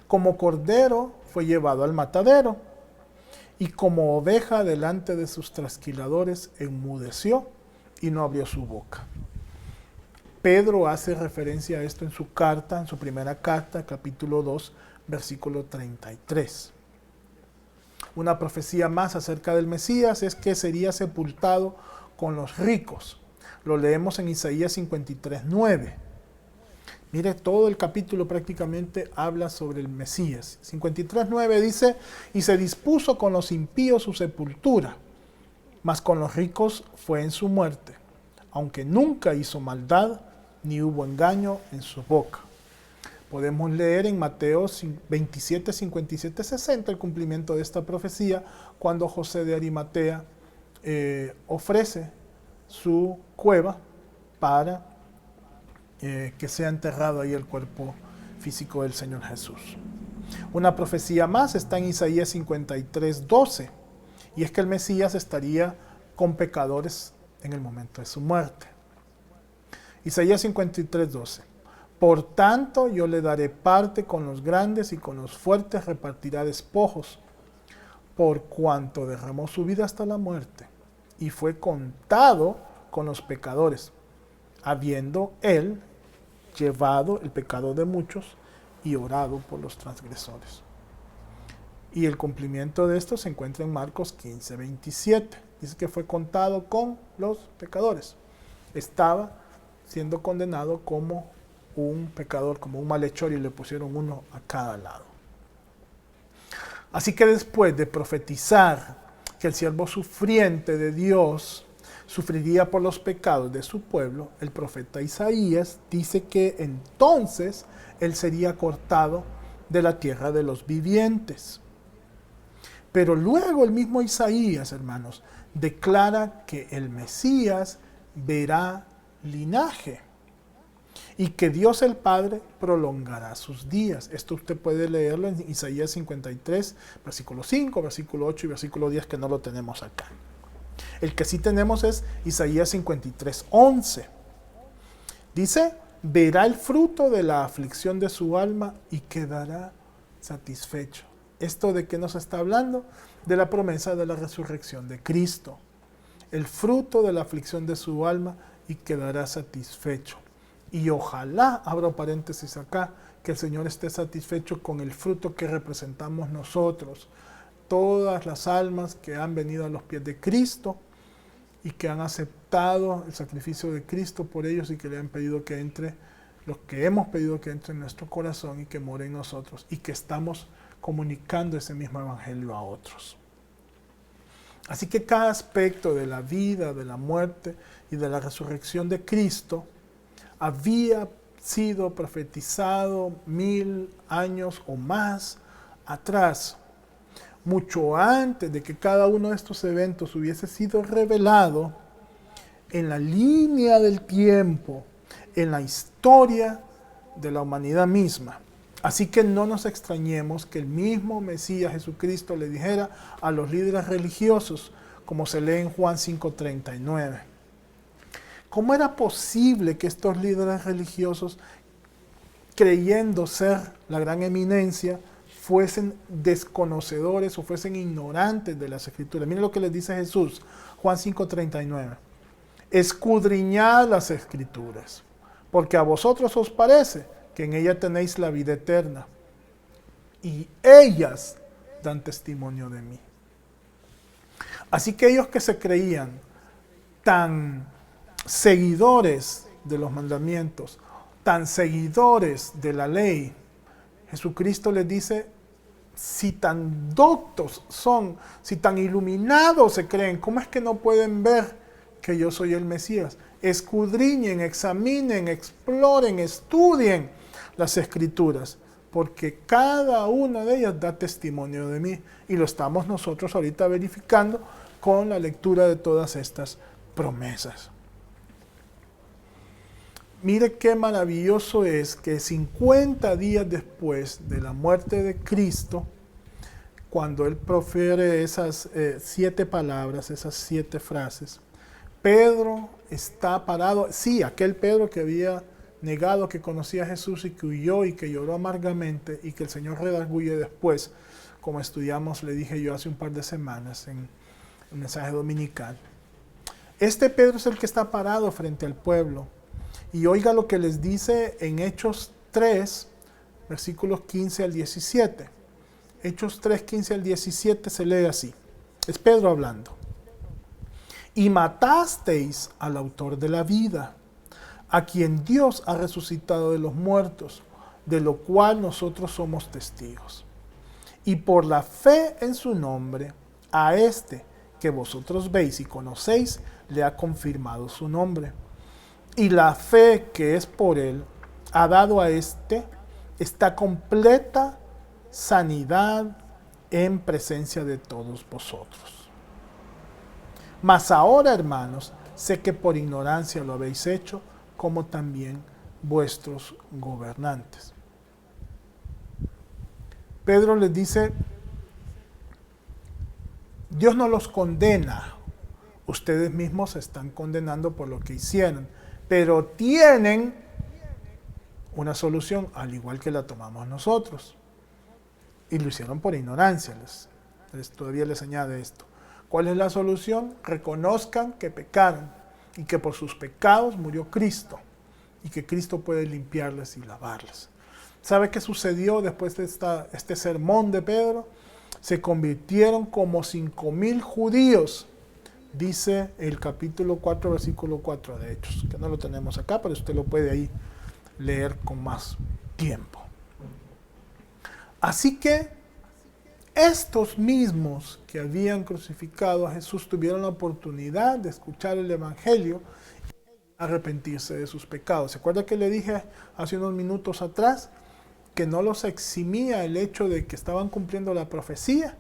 Como cordero fue llevado al matadero, y como oveja delante de sus trasquiladores enmudeció y no abrió su boca. Pedro hace referencia a esto en su carta, en su primera carta, capítulo 2, versículo 33. Una profecía más acerca del Mesías es que sería sepultado con los ricos. Lo leemos en Isaías 53:9. Mire, todo el capítulo prácticamente habla sobre el Mesías. 53:9 dice: y se dispuso con los impíos su sepultura, mas con los ricos fue en su muerte, aunque nunca hizo maldad, ni hubo engaño en su boca. Podemos leer en Mateo 27, 57, 60 el cumplimiento de esta profecía, cuando José de Arimatea ofrece su cueva para que sea enterrado ahí el cuerpo físico del Señor Jesús. Una profecía más está en Isaías 53:12. y es que el Mesías estaría con pecadores en el momento de su muerte. Isaías 53:12. Por tanto, yo le daré parte con los grandes y con los fuertes repartirá despojos, por cuanto derramó su vida hasta la muerte y fue contado con los pecadores, habiendo él llevado el pecado de muchos y orado por los transgresores. Y el cumplimiento de esto se encuentra en Marcos 15:27. Dice que fue contado con los pecadores. Estaba siendo condenado como un pecador, como un malhechor, y le pusieron uno a cada lado. Así que después de profetizar que el siervo sufriente de Dios sufriría por los pecados de su pueblo, el profeta Isaías dice que entonces él sería cortado de la tierra de los vivientes. Pero luego el mismo Isaías, hermanos, declara que el Mesías verá linaje y que Dios el Padre prolongará sus días. Esto usted puede leerlo en Isaías 53, versículo 5, versículo 8 y versículo 10, que no lo tenemos acá. El que sí tenemos es Isaías 53:11. Dice, verá el fruto de la aflicción de su alma y quedará satisfecho. ¿Esto de qué nos está hablando? De la promesa de la resurrección de Cristo. El fruto de la aflicción de su alma y quedará satisfecho. Y ojalá, abro paréntesis acá, que el Señor esté satisfecho con el fruto que representamos nosotros. Todas las almas que han venido a los pies de Cristo y que han aceptado el sacrificio de Cristo por ellos y que le han pedido que entre, los que hemos pedido que entre en nuestro corazón y que more en nosotros y que estamos comunicando ese mismo evangelio a otros. Así que cada aspecto de la vida, de la muerte y de la resurrección de Cristo había sido profetizado 1000 años o más atrás, mucho antes de que cada uno de estos eventos hubiese sido revelado en la línea del tiempo, en la historia de la humanidad misma. Así que no nos extrañemos que el mismo Mesías Jesucristo le dijera a los líderes religiosos, como se lee en Juan 5:39. ¿Cómo era posible que estos líderes religiosos, creyendo ser la gran eminencia, fuesen desconocedores o fuesen ignorantes de las Escrituras? Miren lo que les dice Jesús, Juan 5:39. Escudriñad las Escrituras, porque a vosotros os parece que en ella tenéis la vida eterna, y ellas dan testimonio de mí. Así que ellos que se creían tan seguidores de los mandamientos, tan seguidores de la ley, Jesucristo les dice, si tan doctos son, si tan iluminados se creen, ¿cómo es que no pueden ver que yo soy el Mesías? Escudriñen, examinen, exploren, estudien las Escrituras, porque cada una de ellas da testimonio de mí, y lo estamos nosotros ahorita verificando con la lectura de todas estas promesas. Mire qué maravilloso es que 50 días después de la muerte de Cristo, cuando Él profiere esas 7 palabras, esas 7 frases, Pedro está parado. Sí, aquel Pedro que había negado que conocía a Jesús y que huyó y que lloró amargamente y que el Señor redarguye después, como estudiamos, le dije yo hace un par de semanas en el mensaje dominical. Este Pedro es el que está parado frente al pueblo. Y oiga lo que les dice en Hechos 3, versículos 15 al 17. Hechos 3, 15 al 17 se lee así. Es Pedro hablando. Y matasteis al autor de la vida, a quien Dios ha resucitado de los muertos, de lo cual nosotros somos testigos. Y por la fe en su nombre, a este que vosotros veis y conocéis, le ha confirmado su nombre. Y la fe que es por él ha dado a esta completa sanidad en presencia de todos vosotros. Mas ahora, hermanos, sé que por ignorancia lo habéis hecho, como también vuestros gobernantes. Pedro les dice, Dios no los condena. Ustedes mismos se están condenando por lo que hicieron, pero tienen una solución, al igual que la tomamos nosotros. Y lo hicieron por ignorancia. Todavía les añade esto. ¿Cuál es la solución? Reconozcan que pecaron y que por sus pecados murió Cristo y que Cristo puede limpiarles y lavarles. ¿Sabe qué sucedió después de este sermón de Pedro? Se convirtieron como 5,000 judíos, dice el capítulo 4, versículo 4 de Hechos, que no lo tenemos acá, pero usted lo puede ahí leer con más tiempo. Así que estos mismos que habían crucificado a Jesús tuvieron la oportunidad de escuchar el Evangelio y arrepentirse de sus pecados. ¿Se acuerda que le dije hace unos minutos atrás que no los eximía el hecho de que estaban cumpliendo la profecía,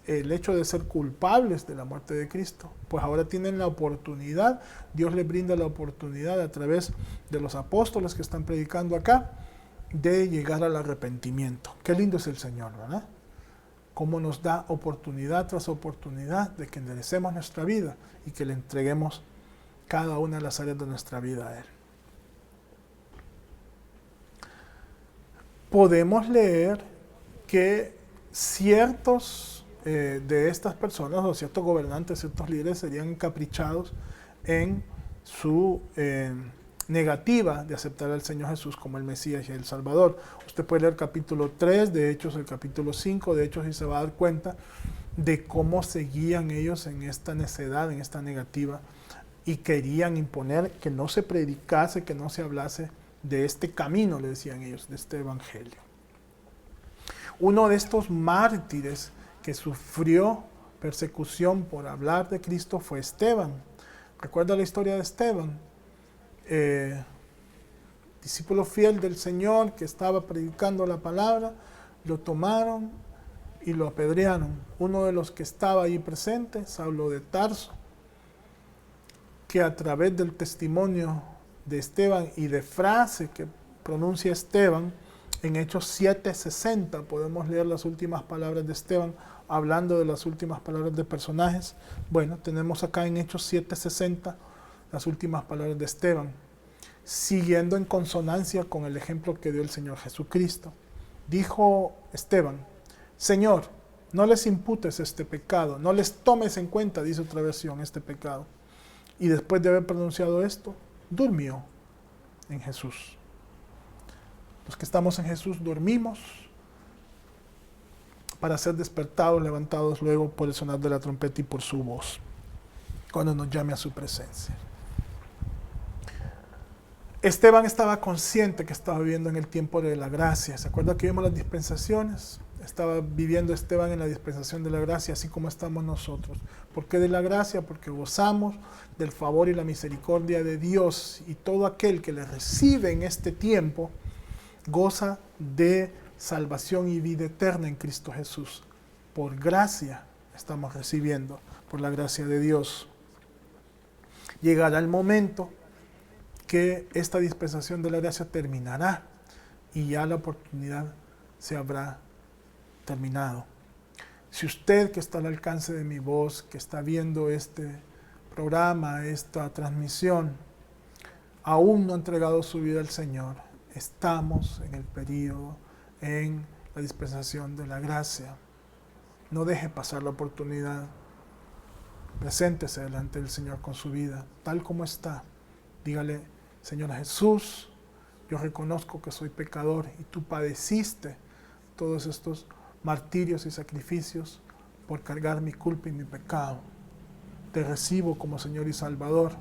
el hecho de ser culpables de la muerte de Cristo? Pues ahora tienen la oportunidad, Dios les brinda la oportunidad a través de los apóstoles que están predicando acá, de llegar al arrepentimiento. Qué lindo es el Señor, ¿verdad? Cómo nos da oportunidad tras oportunidad de que enderecemos nuestra vida y que le entreguemos cada una de las áreas de nuestra vida a Él. Podemos leer que ciertos de estas personas o ciertos gobernantes, ciertos líderes serían encaprichados en su negativa de aceptar al Señor Jesús como el Mesías y el Salvador. Usted puede leer el capítulo 3 de Hechos, el capítulo 5 de Hechos y se va a dar cuenta de cómo seguían ellos en esta necedad, en esta negativa, y querían imponer que no se predicase, que no se hablase de este camino, le decían ellos, de este evangelio. Uno de estos mártires que sufrió persecución por hablar de Cristo fue Esteban. ¿Recuerda la historia de Esteban? Discípulo fiel del Señor que estaba predicando la palabra, lo tomaron y lo apedrearon. Uno de los que estaba ahí presente, Saulo de Tarso, que a través del testimonio de Esteban y de frase que pronuncia Esteban, en Hechos 7:60 podemos leer las últimas palabras de Esteban, hablando de las últimas palabras de personajes. Bueno, tenemos acá en Hechos 7:60 las últimas palabras de Esteban, siguiendo en consonancia con el ejemplo que dio el Señor Jesucristo. Dijo Esteban: Señor, no les imputes este pecado, no les tomes en cuenta, dice otra versión, este pecado. Y después de haber pronunciado esto, durmió en Jesús. Los que estamos en Jesús dormimos para ser despertados, levantados luego por el sonar de la trompeta y por su voz, cuando nos llame a su presencia. Esteban estaba consciente que estaba viviendo en el tiempo de la gracia. ¿Se acuerda que vimos las dispensaciones? Estaba viviendo Esteban en la dispensación de la gracia, así como estamos nosotros. ¿Por qué de la gracia? Porque gozamos del favor y la misericordia de Dios, y todo aquel que le recibe en este tiempo goza de salvación y vida eterna en Cristo Jesús. Por gracia estamos recibiendo, por la gracia de Dios. Llegará el momento que esta dispensación de la gracia terminará y ya la oportunidad se habrá terminado. Si usted que está al alcance de mi voz, que está viendo este programa, esta transmisión, aún no ha entregado su vida al Señor, estamos en el periodo, en la dispensación de la gracia. No deje pasar la oportunidad. Preséntese delante del Señor con su vida, tal como está. Dígale: Señor Jesús, yo reconozco que soy pecador y tú padeciste todos estos martirios y sacrificios por cargar mi culpa y mi pecado. Te recibo como Señor y Salvador.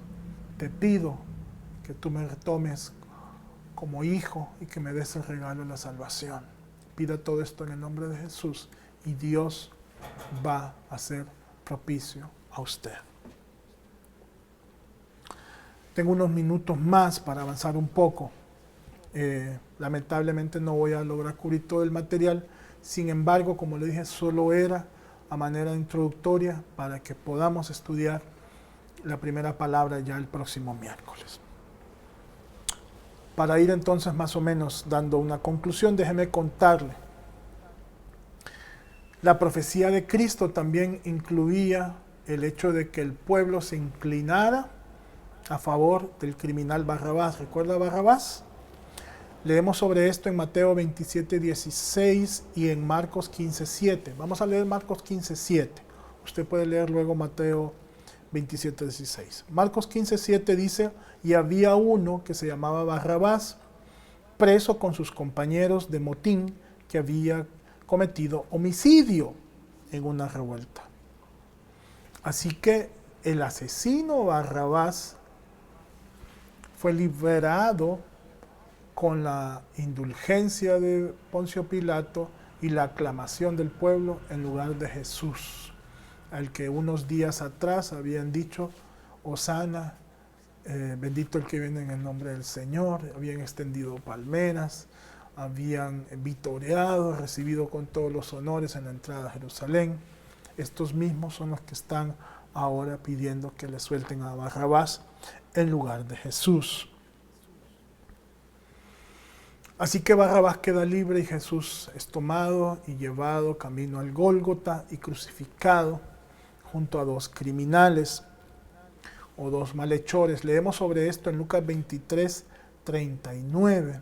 Te pido que tú me retomes como hijo y que me des el regalo de la salvación. Pida todo esto en el nombre de Jesús y Dios va a ser propicio a usted. Tengo unos minutos más para avanzar un poco. Lamentablemente no voy a lograr cubrir todo el material. Sin embargo, como le dije, solo era a manera introductoria para que podamos estudiar la primera palabra ya el próximo miércoles. Para ir entonces más o menos dando una conclusión, déjeme contarle. La profecía de Cristo también incluía el hecho de que el pueblo se inclinara a favor del criminal Barrabás. ¿Recuerda Barrabás? Leemos sobre esto en Mateo 27:16 y en Marcos 15:7. Vamos a leer Marcos 15:7. Usted puede leer luego Mateo 27:16. Marcos 15:7 dice, y había uno que se llamaba Barrabás, preso con sus compañeros de motín, que había cometido homicidio en una revuelta. Así que el asesino Barrabás fue liberado con la indulgencia de Poncio Pilato y la aclamación del pueblo en lugar de Jesús, al que unos días atrás habían dicho, Hosana, bendito el que viene en el nombre del Señor, habían extendido palmeras, habían vitoreado, recibido con todos los honores en la entrada a Jerusalén. Estos mismos son los que están ahora pidiendo que le suelten a Barrabás en lugar de Jesús. Así que Barrabás queda libre y Jesús es tomado y llevado camino al Gólgota y crucificado junto a dos criminales o dos malhechores. Leemos sobre esto en Lucas 23:39.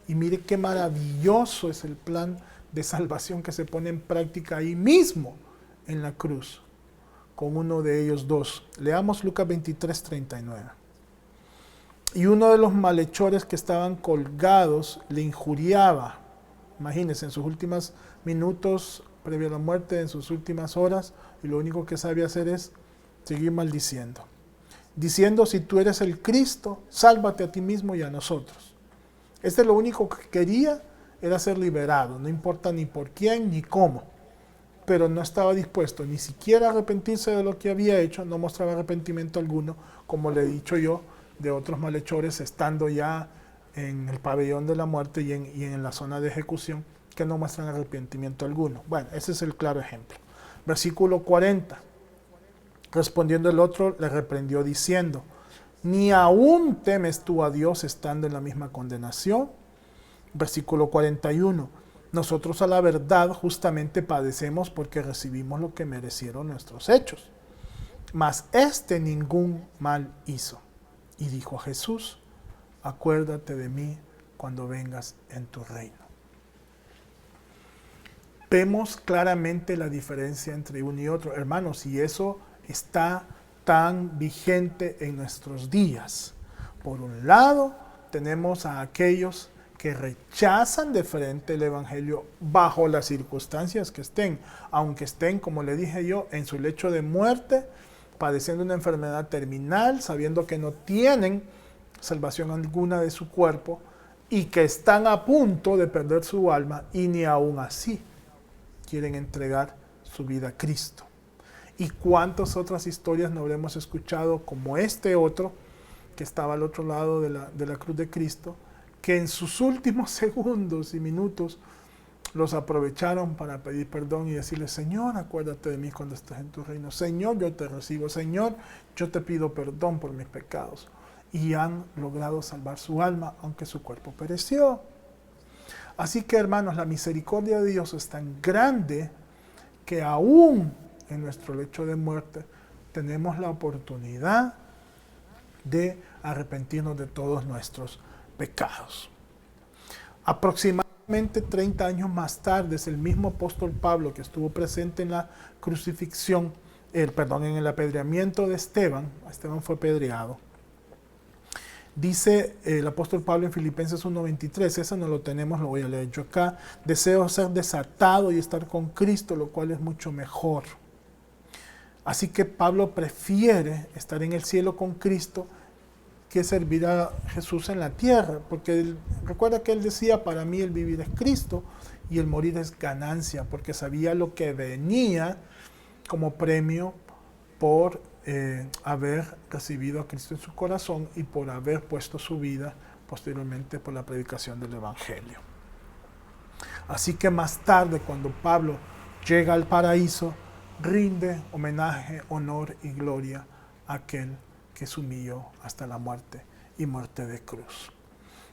Y mire qué maravilloso es el plan de salvación que se pone en práctica ahí mismo en la cruz, con uno de ellos dos. Leamos Lucas 23:39. Y uno de los malhechores que estaban colgados le injuriaba. Imagínense, en sus últimos minutos, previo a la muerte, en sus últimas horas, y lo único que sabe hacer es seguir maldiciendo. Diciendo, si tú eres el Cristo, sálvate a ti mismo y a nosotros. Este lo único que quería era ser liberado, no importa ni por quién ni cómo. Pero no estaba dispuesto ni siquiera a arrepentirse de lo que había hecho, no mostraba arrepentimiento alguno, como le he dicho yo, de otros malhechores estando ya en el pabellón de la muerte y en la zona de ejecución, que no muestran arrepentimiento alguno. Bueno, ese es el claro ejemplo. Versículo 40. Respondiendo el otro, le reprendió diciendo, ¿ni aún temes tú a Dios estando en la misma condenación? Versículo 41. Nosotros a la verdad justamente padecemos porque recibimos lo que merecieron nuestros hechos. Mas este ningún mal hizo. Y dijo Jesús, acuérdate de mí cuando vengas en tu reino. Vemos claramente la diferencia entre uno y otro. Hermanos, y eso está tan vigente en nuestros días. Por un lado, tenemos a aquellos que rechazan de frente el Evangelio bajo las circunstancias que estén, aunque estén, como le dije yo, en su lecho de muerte, padeciendo una enfermedad terminal, sabiendo que no tienen salvación alguna de su cuerpo y que están a punto de perder su alma y ni aún así quieren entregar su vida a Cristo. ¿Y cuántas otras historias no habremos escuchado como este otro que estaba al otro lado de la cruz de Cristo, que en sus últimos segundos y minutos los aprovecharon para pedir perdón y decirle, Señor, acuérdate de mí cuando estés en tu reino. Señor, yo te recibo. Señor, yo te pido perdón por mis pecados. Y han logrado salvar su alma, aunque su cuerpo pereció. Así que, hermanos, la misericordia de Dios es tan grande que aún en nuestro lecho de muerte tenemos la oportunidad de arrepentirnos de todos nuestros pecados. Aproximadamente 30 años más tarde, es el mismo apóstol Pablo que estuvo presente en la crucifixión, en el apedreamiento de Esteban. Esteban fue apedreado. Dice el apóstol Pablo en Filipenses 1:23, eso no lo tenemos, lo voy a leer yo acá. Deseo ser desatado y estar con Cristo, lo cual es mucho mejor. Así que Pablo prefiere estar en el cielo con Cristo que servir a Jesús en la tierra, porque recuerda que él decía, para mí el vivir es Cristo y el morir es ganancia, porque sabía lo que venía como premio por haber recibido a Cristo en su corazón y por haber puesto su vida posteriormente por la predicación del Evangelio. Así que más tarde, cuando Pablo llega al paraíso, rinde homenaje, honor y gloria a aquel que se humilló hasta la muerte y muerte de cruz.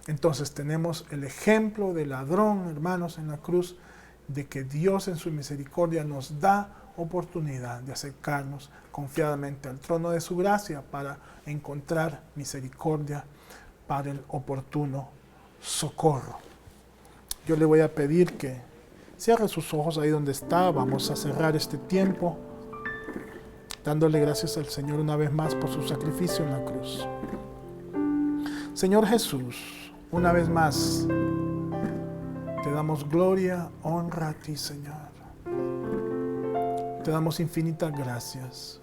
Entonces tenemos el ejemplo del ladrón, hermanos, en la cruz, de que Dios en su misericordia nos da oportunidad de acercarnos confiadamente al trono de su gracia para encontrar misericordia para el oportuno socorro. Yo le voy a pedir que cierre sus ojos ahí donde está. Vamos a cerrar este tiempo dándole gracias al Señor una vez más por su sacrificio en la cruz. Señor Jesús, una vez más te damos gloria, honra a ti, Señor. Te damos infinitas gracias.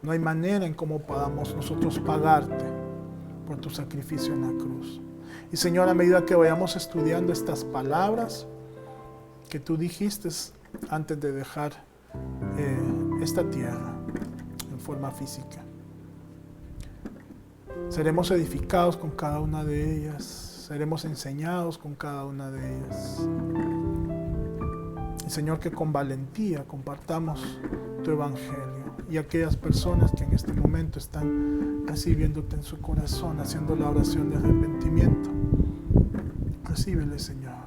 No hay manera en cómo podamos nosotros pagarte por tu sacrificio en la cruz. Y Señor, a medida que vayamos estudiando estas palabras que tú dijiste antes de dejar esta tierra en forma física, seremos edificados con cada una de ellas, seremos enseñados con cada una de ellas. Y Señor, que con valentía compartamos tu evangelio y aquellas personas que en este momento están recibiéndote en su corazón, haciendo la oración de arrepentimiento. Recíbele, Señor.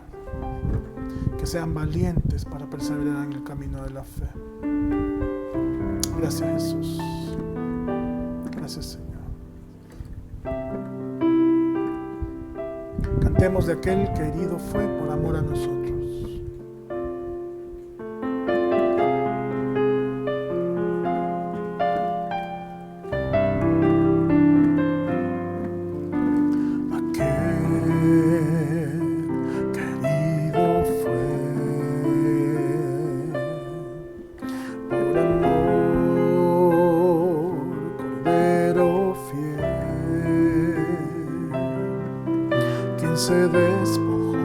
Que sean valientes para perseverar en el camino de la fe. Gracias, Jesús. Gracias, Señor. Cantemos de aquel que herido fue por amor a nosotros. Se despojó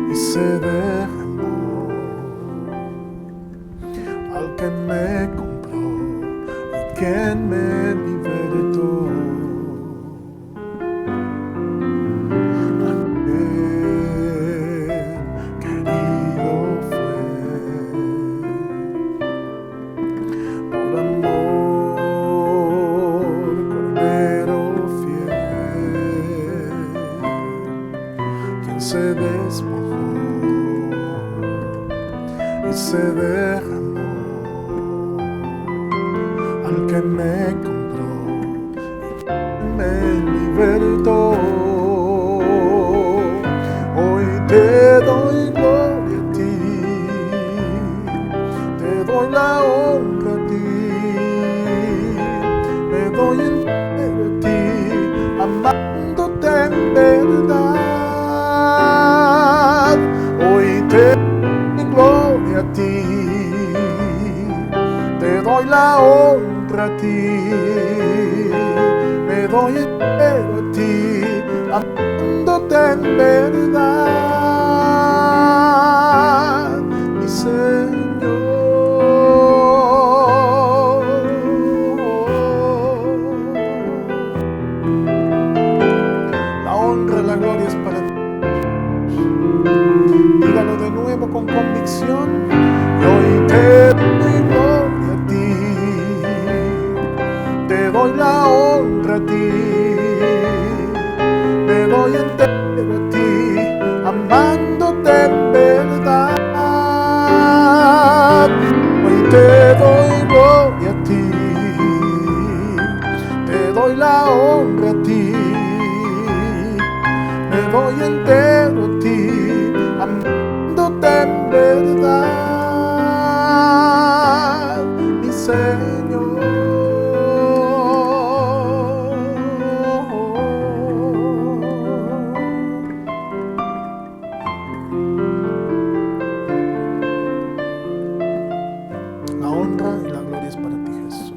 y se derramó al que me compró y quien me libertó. Aquel querido fue por amor, Cordero fiel, se despojó y se derramó al que me compró y me libertó. Hoy te doy gloria a ti, te doy la honra a ti, me doy entero a ti, amándote en verdad. Hoy te doy gloria a ti, te doy la honra a ti, me doy entero a ti, amándote en verdad, mi Señor. La honra y la gloria es para ti. Dígalo de nuevo con convicción. Y hoy te doy gloria a ti, te doy la honra a ti, me doy entero a ti, amándote en verdad. Hoy te doy gloria a ti, te doy la honra a ti, me doy entero a ti, amándote en verdad, mi Señor. La honra y la gloria es para ti, Jesús.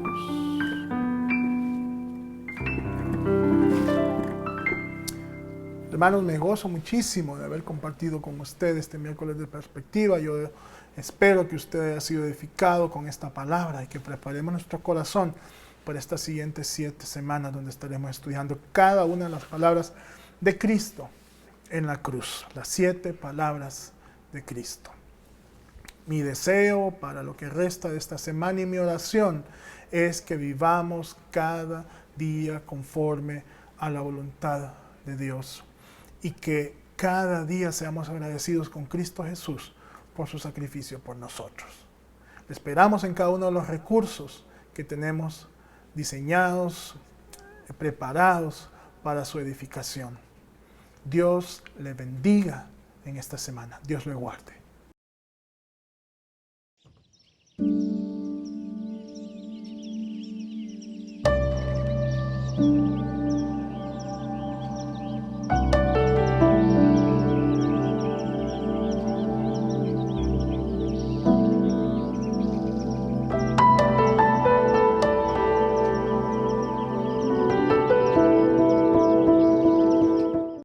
Hermanos, me gozo muchísimo de haber compartido con ustedes este miércoles de perspectiva. Yo espero que usted haya sido edificado con esta palabra y que preparemos nuestro corazón para estas siguientes 7 semanas donde estaremos estudiando cada una de las palabras de Cristo en la cruz, las 7 palabras de Cristo. Mi deseo para lo que resta de esta semana y mi oración es que vivamos cada día conforme a la voluntad de Dios y que cada día seamos agradecidos con Cristo Jesús por su sacrificio por nosotros. Le esperamos en cada uno de los recursos que tenemos diseñados, preparados para su edificación. Dios le bendiga en esta semana. Dios le guarde.